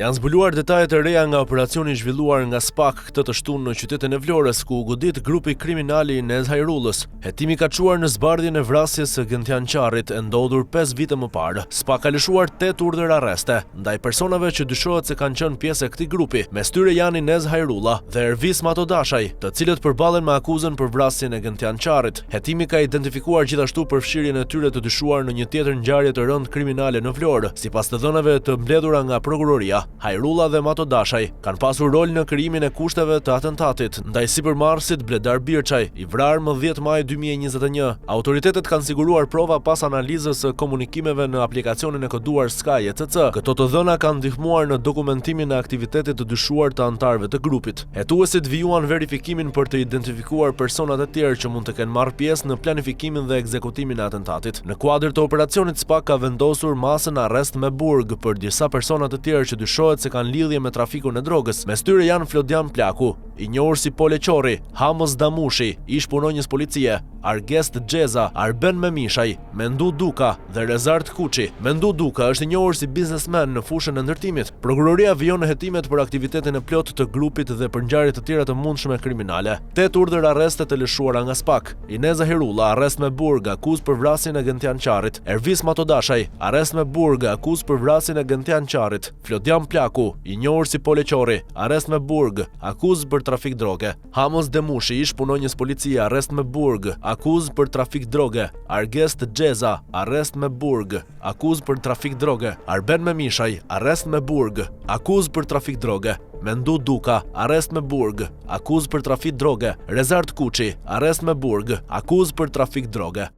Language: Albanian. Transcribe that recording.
Janë zbuluar detajet e reja nga operacioni zhvilluar nga SPAK këtë të shtunë në qytetin e Vlorës, ku u godit grupi kriminal i Inez Hajrullës. Hetimi ka çuar në zbardhjen e vrasjes së Gentian Qarit e ndodhur 5 vite më parë. SPAK ka lëshuar 8 urdhër arreste ndaj personave që dyshohet se kanë qenë pjesë e këtij grupi. Mes tyre janë Inez Hajrulla dhe Ervis Matodashaj, të cilët përballen me akuzën për vrasjen e Gentian Qarit. Hetimi ka identifikuar gjithashtu përfshirjen e tyre të dyshuar në një tjetër ngjarje të rëndë kriminale në Vlorë. Sipas të dhënave të mbledhura nga prokuroria, Hajrulla dhe Matodashaj kanë pasur rol në krijimin e kushteve të atentatit ndaj sipërmarrësit Bledar Birçaj, i vrarë më 10 maj 2021. Autoritetet kanë siguruar prova pas analizës së komunikimeve në aplikacionin e koduar Sky ECC. Këto të dhëna kanë ndihmuar në dokumentimin e aktivitetit të dyshuar të anëtarëve të grupit. Hetuesit vijuan verifikimin për të identifikuar personat e tjerë që mund të kenë marrë pjesë në planifikimin dhe ekzekutimin e atentatit. Në kuadër të operacionit, SPAK ka vendosur masën arrest me burg për disa persona të tjerë që dyshohet se kanë lidhje me trafikun e drogës. Mes tyre janë Flodian Plaku, i njohur si Pole Qori, Hamës Damushi, ish punonjës policie, Argest Xheza, Arben Memishaj, Mendu Duka dhe Rezart Kuçi. Mendu Duka është i njohur si biznesmen në fushën e ndërtimit. Prokuroria vijon hetimet për aktivitetin e plot të grupit dhe për ngjarje të tjera të mundshme kriminale. 8 urdhër arreste të lëshuara nga SPAK. Inez Hajrulla, arrest me burg, akuzë për vrasjen e Gentian Qarit. Ervis Matodashaj, arrest me burg, akuzë për vrasjen e Gentian Qarit. Flodian Plaku, i njohur si Pole Qori, arrest me burg, akuzë për trafik droge. Hamës Damushi, ish punonjës policie, arrest me burg, akuzë për trafik droge. Argest Xheza, arrest me burg, akuzë për trafik droge. Arben Memishaj, arrest me burg, akuzë për trafik droge. Mendu Duka, arrest me burg, akuzë për trafik droge. Rezart Kuçi, arrest me burg, akuzë për trafik droge.